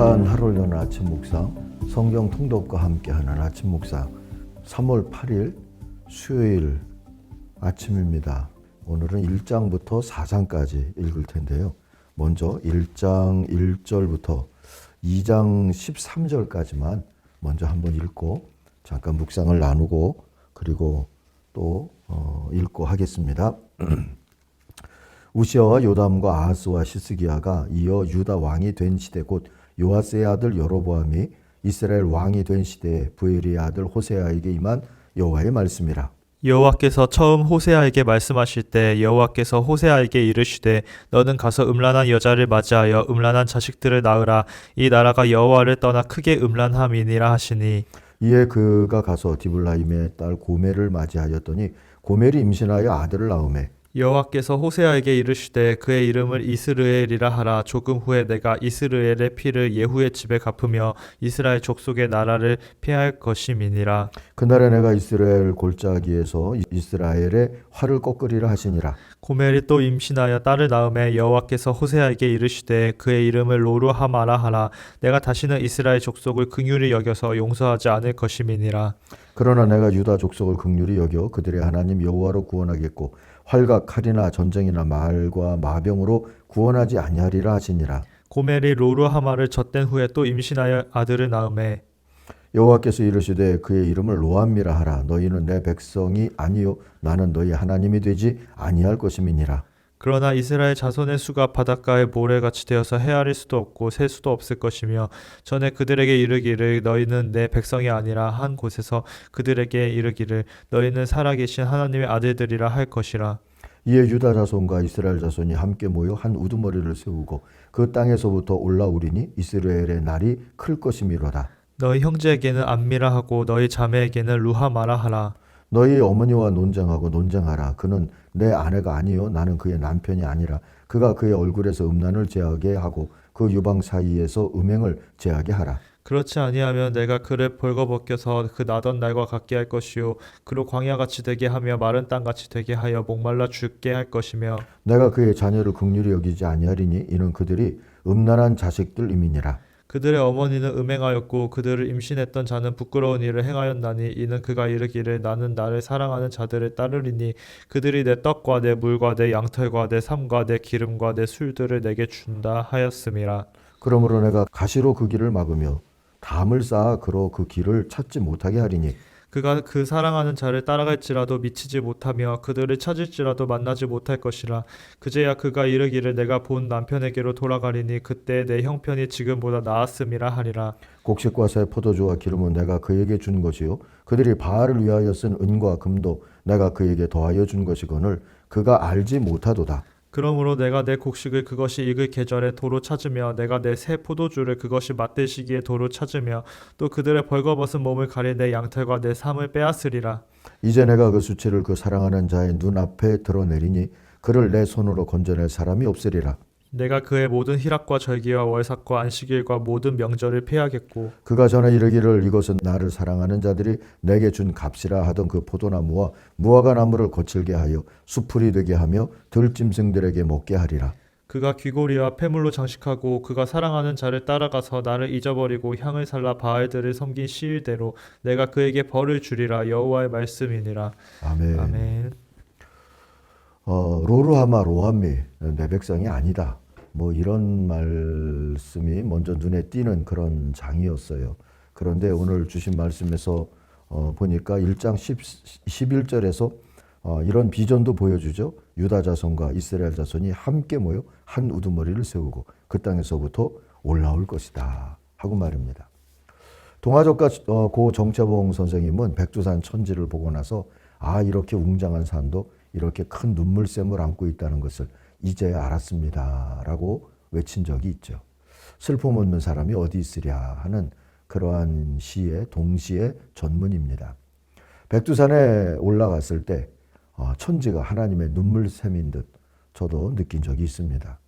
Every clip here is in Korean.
유익한 하루를 여는 아침 묵상, 성경 통독과 함께하는 아침 묵상 3월 8일 수요일 아침입니다. 오늘은 1장부터 4장까지 읽을 텐데요. 먼저 1장 1절부터 2장 13절까지만 먼저 한번 읽고 잠깐 묵상을 나누고 그리고 또 읽고 하겠습니다. 우시아와 요담과 아하스와 시스기야가 이어 유다 왕이 된 시대 곧 요아스의 아들 여로보암이 이스라엘 왕이 된 시대에 부엘의 아들 호세아에게 임한 여호와의 말씀이라. 여호와께서 처음 호세아에게 말씀하실 때 여호와께서 호세아에게 이르시되 너는 가서 음란한 여자를 맞이하여 음란한 자식들을 낳으라. 이 나라가 여호와를 떠나 크게 음란함이니라 하시니. 이에 그가 가서 디블라임의 딸 고멜을 맞이하였더니 고멜이 임신하여 아들을 낳으매 여호와께서 호세아에게 이르시되 그의 이름을 이스르엘이라 하라. 조금 후에 내가 이스라엘의 피를 예후의 집에 갚으며 이스라엘 족속의 나라를 피할 것임이니라. 그날에 내가 이스라엘 골짜기에서 이스라엘의 활을 꺾으리라 하시니라. 고멜이 또 임신하여 딸을 낳음에 여호와께서 호세아에게 이르시되 그의 이름을 로루하마라 하라. 내가 다시는 이스라엘 족속을 긍휼히 여겨서 용서하지 않을 것임이니라. 그러나 내가 유다 족속을 긍휼히 여겨 그들의 하나님 여호와로 구원하겠고 활과 칼이나 전쟁이나 말과 마병으로 구원하지 아니하리라 하시니라. 고멜이 로루하마를 젖된 후에 또 임신하여 아들을 낳음에 여호와께서 이르시되 그의 이름을 로암미라 하라. 너희는 내 백성이 아니요 나는 너희 하나님이 되지 아니할 것임이니라. 그러나 이스라엘 자손의 수가 바닷가의 모래같이 되어서 헤아릴 수도 없고 셀 수도 없을 것이며 전에 그들에게 이르기를 너희는 내 백성이 아니라 한 곳에서 그들에게 이르기를 너희는 살아계신 하나님의 아들들이라 할 것이라. 이에 유다 자손과 이스라엘 자손이 함께 모여 한 우두머리를 세우고 그 땅에서부터 올라오리니 이스라엘의 날이 클 것이미로다. 너희 형제에게는 암미라 하고 너희 자매에게는 루하마라 하라. 너희 어머니와 논쟁하고 논쟁하라. 그는 내 아내가 아니요 나는 그의 남편이 아니라 그가 그의 얼굴에서 음란을 제하게 하고 그 유방 사이에서 음행을 제하게 하라. 그렇지 아니하면 내가 그를 벌거벗겨서 그 나던 날과 같게 할 것이요 그로 광야같이 되게 하며 마른 땅같이 되게 하여 목말라 죽게 할 것이며 내가 그의 자녀를 긍휼히 여기지 아니하리니 이는 그들이 음란한 자식들임이니라. 그들의 어머니는 음행하였고 그들을 임신했던 자는 부끄러운 일을 행하였나니 이는 그가 이르기를 나는 나를 사랑하는 자들을 따르리니 그들이 내 떡과 내 물과 내 양털과 내 삶과 내 기름과 내 술들을 내게 준다 하였음이라. 그러므로 내가 가시로 그 길을 막으며 담을 쌓아 그로 그 길을 찾지 못하게 하리니 그가 그 사랑하는 자를 따라갈지라도 미치지 못하며 그들을 찾을지라도 만나지 못할 것이라. 그제야 그가 이르기를 내가 본 남편에게로 돌아가리니 그때 내 형편이 지금보다 나았음이라 하리라. 곡식과 새 포도주와 기름은 내가 그에게 준 것이요 그들이 바알을 위하여 쓴 은과 금도 내가 그에게 더하여 준 것이거늘 그가 알지 못하도다. 그러므로 내가 내 곡식을 그것이 익을 계절에 도로 찾으며 내가 내 새 포도주를 그것이 맞들 시기에 도로 찾으며 또 그들의 벌거벗은 몸을 가릴 내 양털과 내 삶을 빼앗으리라. 이제 내가 그 수치를 그 사랑하는 자의 눈앞에 드러내리니 그를 내 손으로 건져낼 사람이 없으리라. 내가 그의 모든 희락과 절기와 월삭과 안식일과 모든 명절을 피하겠고 그가 전에 이르기를 이것은 나를 사랑하는 자들이 내게 준 값이라 하던 그 포도나무와 무화과 나무를 거칠게 하여 수풀이 되게 하며 들짐승들에게 먹게 하리라. 그가 귀고리와 폐물로 장식하고 그가 사랑하는 자를 따라가서 나를 잊어버리고 향을 살라 바알들을 섬긴 시일대로 내가 그에게 벌을 주리라. 여호와의 말씀이니라. 아멘. 아멘. 로루하마 로함미 내 백성이 아니다. 뭐 이런 말씀이 먼저 눈에 띄는 그런 장이었어요. 그런데 오늘 주신 말씀에서 보니까 1장 11절에서 이런 비전도 보여주죠. 유다 자손과 이스라엘 자손이 함께 모여 한 우두머리를 세우고 그 땅에서부터 올라올 것이다 하고 말입니다. 동화작가 고 정채봉 선생님은 백두산 천지를 보고 나서 이렇게 웅장한 산도 이렇게 큰 눈물샘을 안고 있다는 것을 이제야 알았습니다 라고 외친 적이 있죠. 슬픔 없는 사람이 어디 있으랴 하는 그러한 시의 동시의 전문입니다. 백두산에 올라갔을 때 천지가 하나님의 눈물샘인 듯 저도 느낀 적이 있습니다.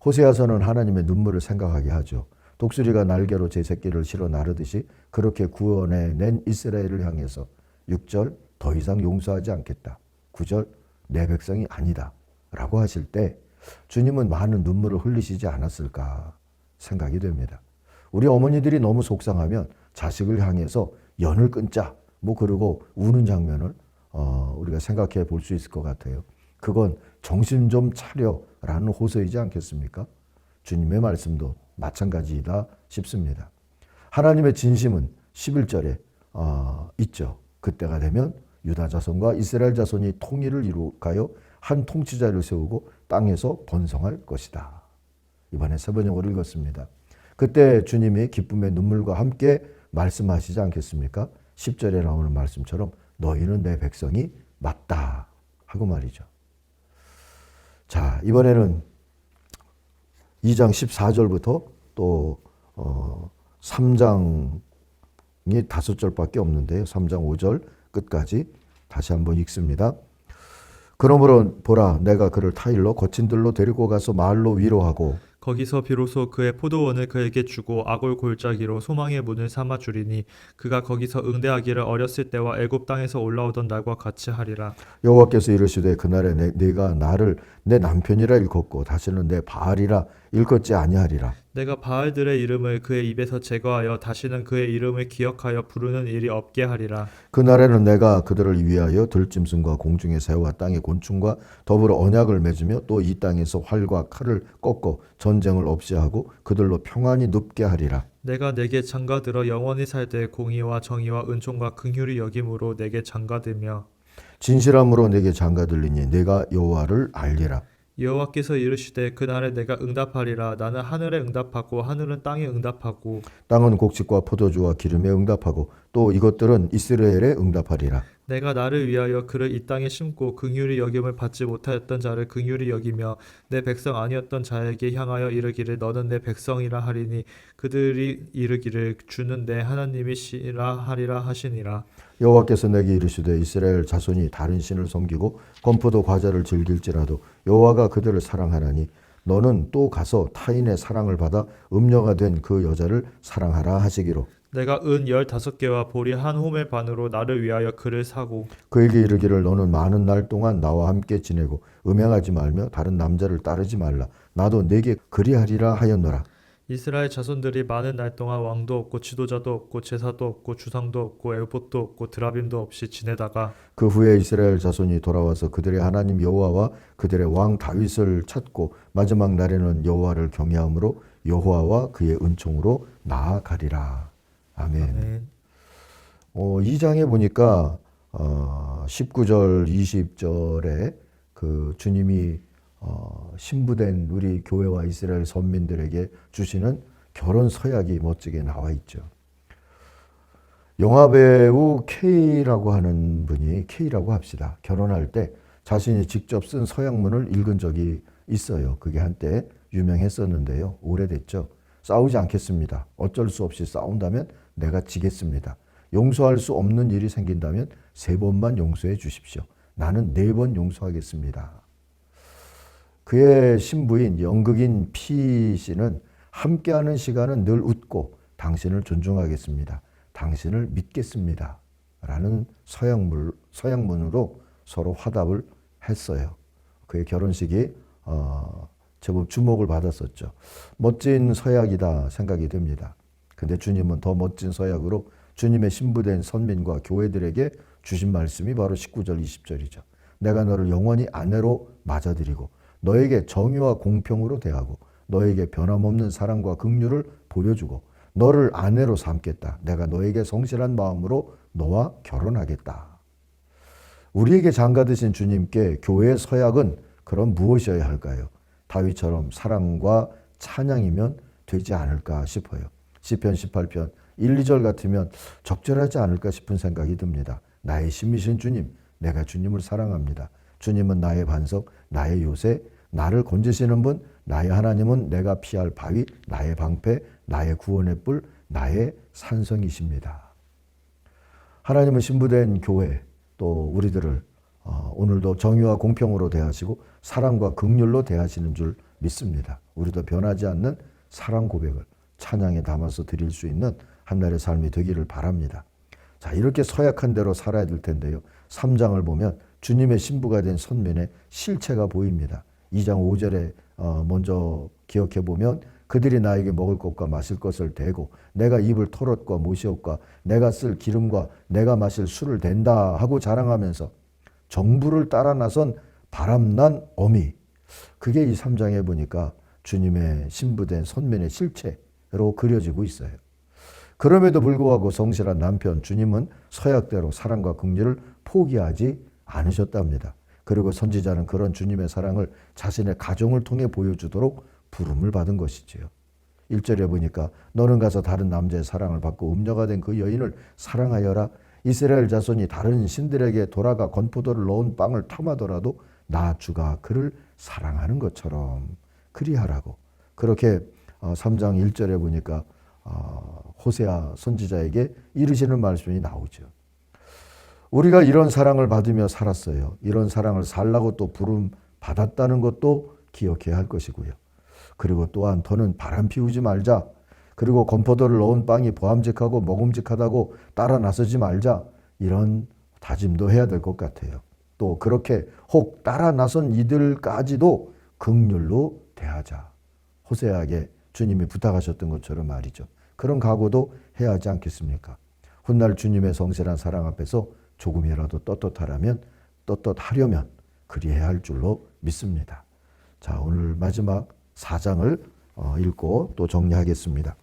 호세아서는 하나님의 눈물을 생각하게 하죠. 독수리가 날개로 제 새끼를 실어 나르듯이 그렇게 구원해 낸 이스라엘을 향해서 6절 더 이상 용서하지 않겠다. 9절 내 백성이 아니다 라고 하실 때 주님은 많은 눈물을 흘리시지 않았을까 생각이 됩니다. 우리 어머니들이 너무 속상하면 자식을 향해서 연을 끊자 뭐 그러고 우는 장면을 우리가 생각해 볼 수 있을 것 같아요. 그건 정신 좀 차려라는 호소이지 않겠습니까? 주님의 말씀도 마찬가지이다 싶습니다. 하나님의 진심은 11절에 있죠. 그때가 되면 유다 자손과 이스라엘 자손이 통일을 이룩하여 한 통치자를 세우고 땅에서 번성할 것이다. 이번에 세 번역으로 읽었습니다. 그때 주님이 기쁨의 눈물과 함께 말씀하시지 않겠습니까? 10절에 나오는 말씀처럼 너희는 내 백성이 맞다 하고 말이죠. 자, 이번에는 2장 14절부터 또 3장이 5절밖에 없는데요. 3장 5절 끝까지 다시 한번 읽습니다. 그러므로 보라 내가 그를 타일로 거친 들로 데리고 가서 마을로 위로하고 거기서 비로소 그의 포도원을 그에게 주고 아골 골짜기로 소망의 문을 삼아 주리니 그가 거기서 응대하기를 어렸을 때와 애굽 땅에서 올라오던 날과 같이 하리라. 여호와께서 이르시되 그날에 네가 나를 내 남편이라 일컫고 다시는 내 바알이라 일컫지 아니하리라. 내가 바알들의 이름을 그의 입에서 제거하여 다시는 그의 이름을 기억하여 부르는 일이 없게 하리라. 그날에는 내가 그들을 위하여 들짐승과 공중의 새와 땅의 곤충과 더불어 언약을 맺으며 또 이 땅에서 활과 칼을 꺾고 전쟁을 없이 하고 그들로 평안히 눕게 하리라. 내가 내게 장가들어 영원히 살되 공의와 정의와 은총과 긍휼이 여김으로 내게 장가들며 진실함으로 내게 장가들리니 내가 여호와를 알리라. 여호와께서 이르시되 그날에 내가 응답하리라. 나는 하늘에 응답하고 하늘은 땅에 응답하고 땅은 곡식과 포도주와 기름에 응답하고 또 이것들은 이스라엘에 응답하리라. 내가 나를 위하여 그를 이 땅에 심고 긍휼히 여김을 받지 못하였던 자를 긍휼히 여기며 내 백성 아니었던 자에게 향하여 이르기를 너는 내 백성이라 하리니 그들이 이르기를 주는 내 하나님이시라 하리라 하시니라. 여호와께서 내게 이르시되 이스라엘 자손이 다른 신을 섬기고 건포도 과자를 즐길지라도 여호와가 그들을 사랑하나니 너는 또 가서 타인의 사랑을 받아 음녀가 된 그 여자를 사랑하라 하시기로 내가 은 15개와 보리 한 호멜 반으로 나를 위하여 그를 사고 그에게 이르기를 너는 많은 날 동안 나와 함께 지내고 음행하지 말며 다른 남자를 따르지 말라. 나도 내게 그리하리라 하였노라. 이스라엘 자손들이 많은 날 동안 왕도 없고 지도자도 없고 제사도 없고 주상도 없고 에봇도 없고 드라빔도 없이 지내다가 그 후에 이스라엘 자손이 돌아와서 그들의 하나님 여호와와 그들의 왕 다윗을 찾고 마지막 날에는 여호와를 경외함으로 여호와와 그의 은총으로 나아가리라. 아멘. 아멘. 2장에 보니까 19절 20절에 그 주님이 신부된 우리 교회와 이스라엘 선민들에게 주시는 결혼 서약이 멋지게 나와 있죠. 영화배우 K라고 하는 분이 K라고 합시다. 결혼할 때 자신이 직접 쓴 서약문을 읽은 적이 있어요. 그게 한때 유명했었는데요. 오래됐죠. 싸우지 않겠습니다. 어쩔 수 없이 싸운다면 내가 지겠습니다. 용서할 수 없는 일이 생긴다면 3번만 용서해 주십시오. 나는 4번 용서하겠습니다. 그의 신부인 연극인 P 씨는 함께하는 시간은 늘 웃고 당신을 존중하겠습니다. 당신을 믿겠습니다. 라는 서약문으로 서로 화답을 했어요. 그의 결혼식이 제법 주목을 받았었죠. 멋진 서약이다 생각이 듭니다. 근데 주님은 더 멋진 서약으로 주님의 신부된 선민과 교회들에게 주신 말씀이 바로 19절 20절이죠. 내가 너를 영원히 아내로 맞아들이고 너에게 정의와 공평으로 대하고 너에게 변함없는 사랑과 긍휼을 보여주고 너를 아내로 삼겠다. 내가 너에게 성실한 마음으로 너와 결혼하겠다. 우리에게 장가드신 주님께 교회의 서약은 그럼 무엇이어야 할까요? 다윗처럼 사랑과 찬양이면 되지 않을까 싶어요. 시편 18편 1, 2절 같으면 적절하지 않을까 싶은 생각이 듭니다. 나의 신이신 주님, 내가 주님을 사랑합니다. 주님은 나의 반석, 나의 요새, 나를 건지시는 분, 나의 하나님은 내가 피할 바위, 나의 방패, 나의 구원의 뿔, 나의 산성이십니다. 하나님은 신부된 교회, 또 우리들을 오늘도 정의와 공평으로 대하시고 사랑과 긍휼로 대하시는 줄 믿습니다. 우리도 변하지 않는 사랑 고백을 찬양에 담아서 드릴 수 있는 한날의 삶이 되기를 바랍니다. 자, 이렇게 서약한 대로 살아야 될 텐데요. 3장을 보면 주님의 신부가 된 선민의 실체가 보입니다. 2장 5절에 먼저 기억해 보면 그들이 나에게 먹을 것과 마실 것을 대고 내가 입을 털옷과 모시옷과 내가 쓸 기름과 내가 마실 술을 댄다 하고 자랑하면서 정부를 따라 나선 바람난 어미. 그게 이 3장에 보니까 주님의 신부된 선면의 실체로 그려지고 있어요. 그럼에도 불구하고 성실한 남편 주님은 서약대로 사랑과 긍휼을 포기하지 않으셨답니다. 그리고 선지자는 그런 주님의 사랑을 자신의 가정을 통해 보여주도록 부름을 받은 것이지요. 1절에 보니까 너는 가서 다른 남자의 사랑을 받고 음녀가 된 그 여인을 사랑하여라. 이스라엘 자손이 다른 신들에게 돌아가 건포도를 넣은 빵을 탐하더라도 나 주가 그를 사랑하는 것처럼 그리하라고. 그렇게 3장 1절에 보니까 호세아 선지자에게 이르시는 말씀이 나오죠. 우리가 이런 사랑을 받으며 살았어요. 이런 사랑을 살라고 또 부름 받았다는 것도 기억해야 할 것이고요. 그리고 또한 더는 바람 피우지 말자. 그리고 건포도를 넣은 빵이 보암직하고 먹음직하다고 따라 나서지 말자. 이런 다짐도 해야 될 것 같아요. 또 그렇게 혹 따라 나선 이들까지도 긍휼로 대하자. 호세아에게 주님이 부탁하셨던 것처럼 말이죠. 그런 각오도 해야 하지 않겠습니까? 훗날 주님의 성실한 사랑 앞에서 조금이라도 떳떳하려면 그리해야 할 줄로 믿습니다. 자, 오늘 마지막 4장을 읽고 또 정리하겠습니다.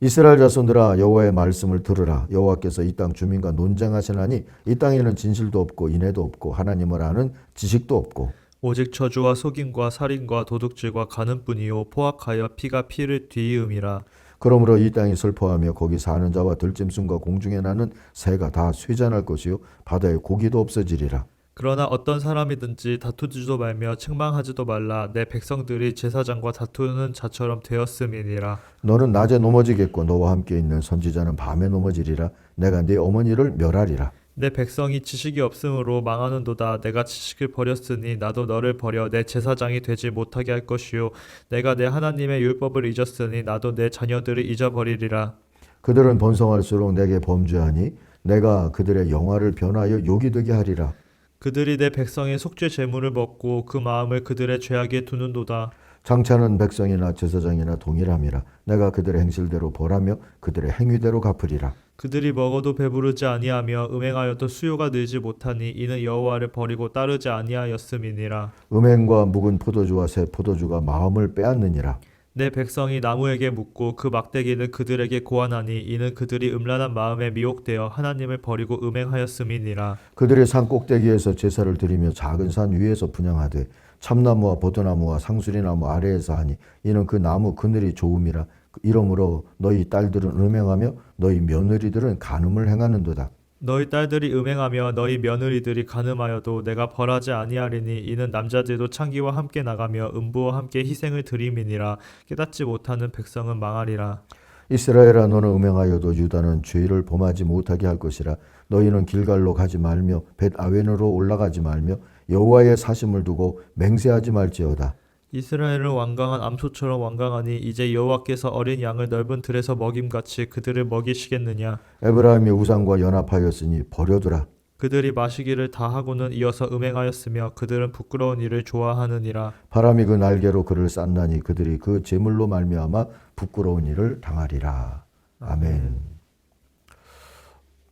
이스라엘 자손들아 여호와의 말씀을 들으라. 여호와께서 이 땅 주민과 논쟁하시나니 이 땅에는 진실도 없고 인애도 없고 하나님을 아는 지식도 없고 오직 저주와 속임과 살인과 도둑질과 간음뿐이요 포악하여 피가 피를 뒤이음이라. 그러므로 이 땅이 슬퍼하며 거기 사는 자와 들짐승과 공중에 나는 새가 다 쇠잔할 것이요 바다에 고기도 없어지리라. 그러나 어떤 사람이든지 다투지도 말며 책망하지도 말라. 내 백성들이 제사장과 다투는 자처럼 되었음이니라. 너는 낮에 넘어지겠고 너와 함께 있는 선지자는 밤에 넘어지리라. 내가 네 어머니를 멸하리라. 내 백성이 지식이 없으므로 망하는도다. 내가 지식을 버렸으니 나도 너를 버려 내 제사장이 되지 못하게 할 것이요 내가 내 하나님의 율법을 잊었으니 나도 내 자녀들을 잊어버리리라. 그들은 번성할수록 내게 범죄하니 내가 그들의 영화를 변하여 욕이 되게 하리라. 그들이 내 백성의 속죄 제물을 먹고 그 마음을 그들의 죄악에 두는도다. 장차는 백성이나 제사장이나 동일함이라. 내가 그들의 행실대로 벌하며 그들의 행위대로 갚으리라. 그들이 먹어도 배부르지 아니하며 음행하여도 수요가 늘지 못하니 이는 여호와를 버리고 따르지 아니하였음이니라. 음행과 묵은 포도주와 새 포도주가 마음을 빼앗느니라. 내 백성이 나무에게 묻고 그 막대기는 그들에게 고하나니 이는 그들이 음란한 마음에 미혹되어 하나님을 버리고 음행하였음이니라. 그들이 산 꼭대기에서 제사를 드리며 작은 산 위에서 분향하되 참나무와 포도나무와 상수리나무 아래에서 하니 이는 그 나무 그늘이 좋음이라. 이러므로 너희 딸들은 음행하며 너희 며느리들은 간음을 행하는도다. 너희 딸들이 음행하며 너희 며느리들이 간음하여도 내가 벌하지 아니하리니 이는 남자들도 창기와 함께 나가며 음부와 함께 희생을 드림이니라. 깨닫지 못하는 백성은 망하리라. 이스라엘아 너는 음행하여도 유다는 죄를 범하지 못하게 할 것이라. 너희는 길갈로 가지 말며 벳 아웬으로 올라가지 말며 여호와의 사심을 두고 맹세하지 말지어다. 이스라엘은 완강한 암소처럼 완강하니 이제 여호와께서 어린 양을 넓은 들에서 먹임같이 그들을 먹이시겠느냐. 에브라임이 우상과 연합하였으니 버려두라. 그들이 마시기를 다 하고는 이어서 음행하였으며 그들은 부끄러운 일을 좋아하느니라. 바람이 그 날개로 그를 쌌나니 그들이 그 제물로 말미암아 부끄러운 일을 당하리라. 아멘.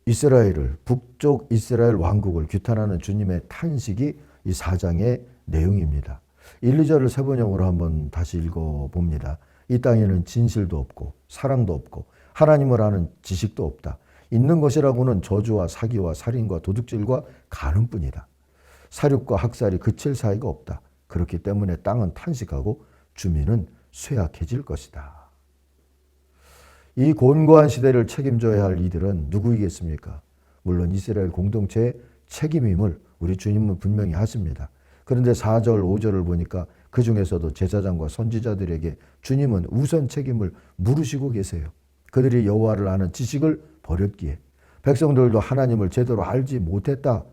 이스라엘을 북쪽 이스라엘 왕국을 규탄하는 주님의 탄식이 이 4장의 내용입니다. 1, 2절을 세 번역으로 한번 다시 읽어봅니다. 이 땅에는 진실도 없고 사랑도 없고 하나님을 아는 지식도 없다. 있는 것이라고는 저주와 사기와 살인과 도둑질과 간음뿐이다. 사륙과 학살이 그칠 사이가 없다. 그렇기 때문에 땅은 탄식하고 주민은 쇠약해질 것이다. 이 곤고한 시대를 책임져야 할 이들은 누구이겠습니까? 물론 이스라엘 공동체의 책임임을 우리 주님은 분명히 하십니다. 그런데 4절, 5절을 보니까 그 중에서도 제사장과 선지자들에게 주님은 우선 책임을 물으시고 계세요. 그들이 여호와를 아는 지식을 버렸기에 백성들도 하나님을 제대로 알지 못했다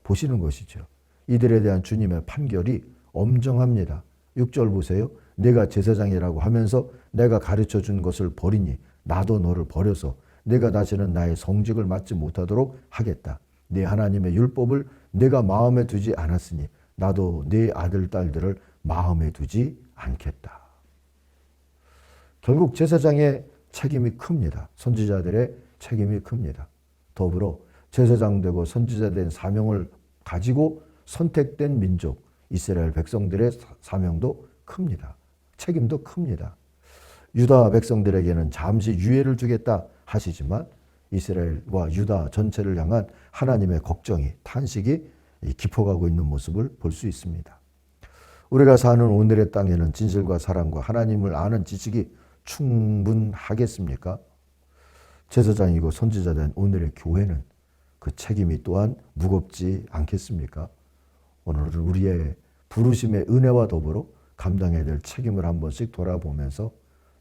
보시는 것이죠. 이들에 대한 주님의 판결이 엄정합니다. 6절 보세요. 내가 제사장이라고 하면서 내가 가르쳐준 것을 버리니 나도 너를 버려서 내가 다시는 나의 성직을 맡지 못하도록 하겠다. 네 하나님의 율법을 내가 마음에 두지 않았으니 나도 네 아들 딸들을 마음에 두지 않겠다. 결국 제사장의 책임이 큽니다. 선지자들의 책임이 큽니다. 더불어 제사장 되고 선지자 된 사명을 가지고 선택된 민족 이스라엘 백성들의 사명도 큽니다. 책임도 큽니다. 유다 백성들에게는 잠시 유예를 주겠다 하시지만 이스라엘과 유다 전체를 향한 하나님의 걱정이, 탄식이 깊어가고 있는 모습을 볼 수 있습니다. 우리가 사는 오늘의 땅에는 진실과 사랑과 하나님을 아는 지식이 충분하겠습니까? 제사장이고 선지자된 오늘의 교회는 그 책임이 또한 무겁지 않겠습니까? 오늘은 우리의 부르심의 은혜와 더불어 감당해야 될 책임을 한 번씩 돌아보면서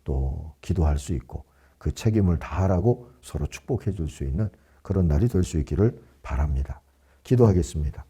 또 기도할 수 있고 그 책임을 다하라고 서로 축복해 줄 수 있는 그런 날이 될 수 있기를 바랍니다. 기도하겠습니다.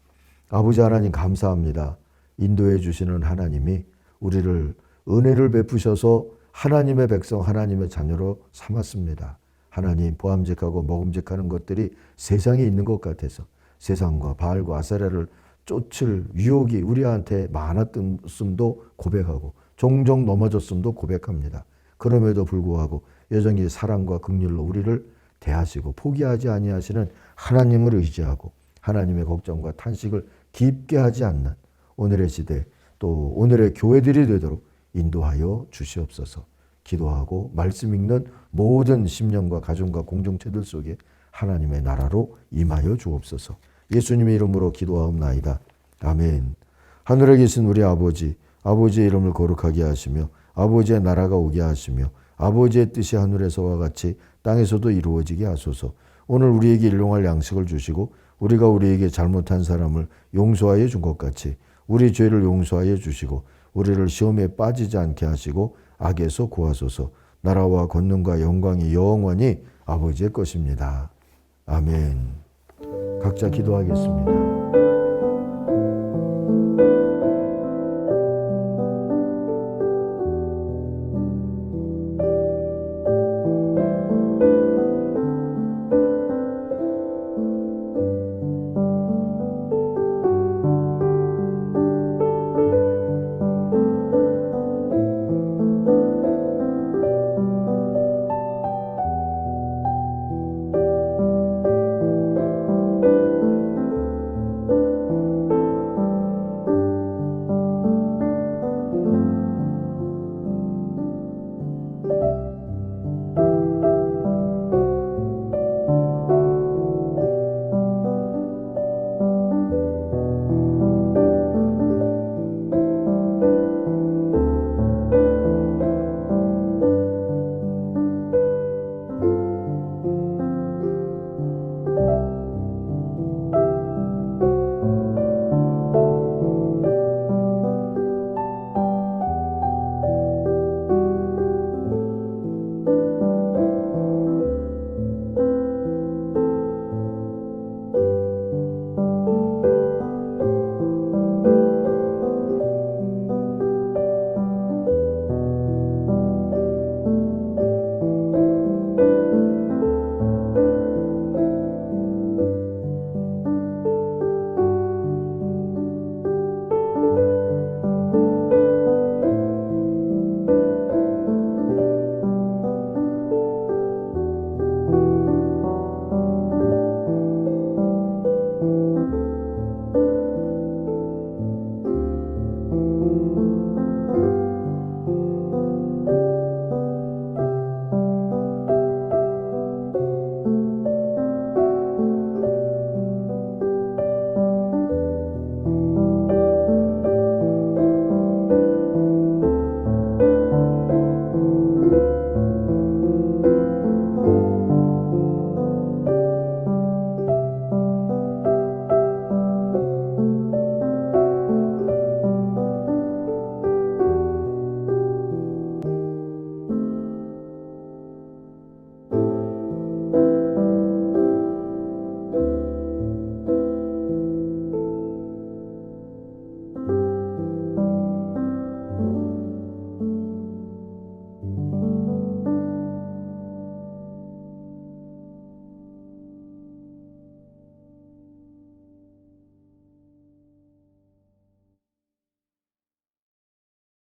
아버지 하나님 감사합니다. 인도해 주시는 하나님이 우리를 은혜를 베푸셔서 하나님의 백성, 하나님의 자녀로 삼았습니다. 하나님, 보암직하고 먹음직하는 것들이 세상에 있는 것 같아서 세상과 바알과 아세라를 쫓을 유혹이 우리한테 많았음도 고백하고 종종 넘어졌음도 고백합니다. 그럼에도 불구하고 여전히 사랑과 긍휼로 우리를 대하시고 포기하지 아니하시는 하나님을 의지하고 하나님의 걱정과 탄식을 깊게 하지 않는 오늘의 시대 또 오늘의 교회들이 되도록 인도하여 주시옵소서. 기도하고 말씀 읽는 모든 심령과 가정과 공동체들 속에 하나님의 나라로 임하여 주옵소서. 예수님의 이름으로 기도하옵나이다. 아멘. 하늘에 계신 우리 아버지, 아버지의 이름을 거룩하게 하시며 아버지의 나라가 오게 하시며 아버지의 뜻이 하늘에서와 같이 땅에서도 이루어지게 하소서. 오늘 우리에게 일용할 양식을 주시고 우리가 우리에게 잘못한 사람을 용서하여 준 것 같이 우리 죄를 용서하여 주시고 우리를 시험에 빠지지 않게 하시고 악에서 구하소서. 나라와 권능과 영광이 영원히 아버지의 것입니다. 아멘. 각자 기도하겠습니다.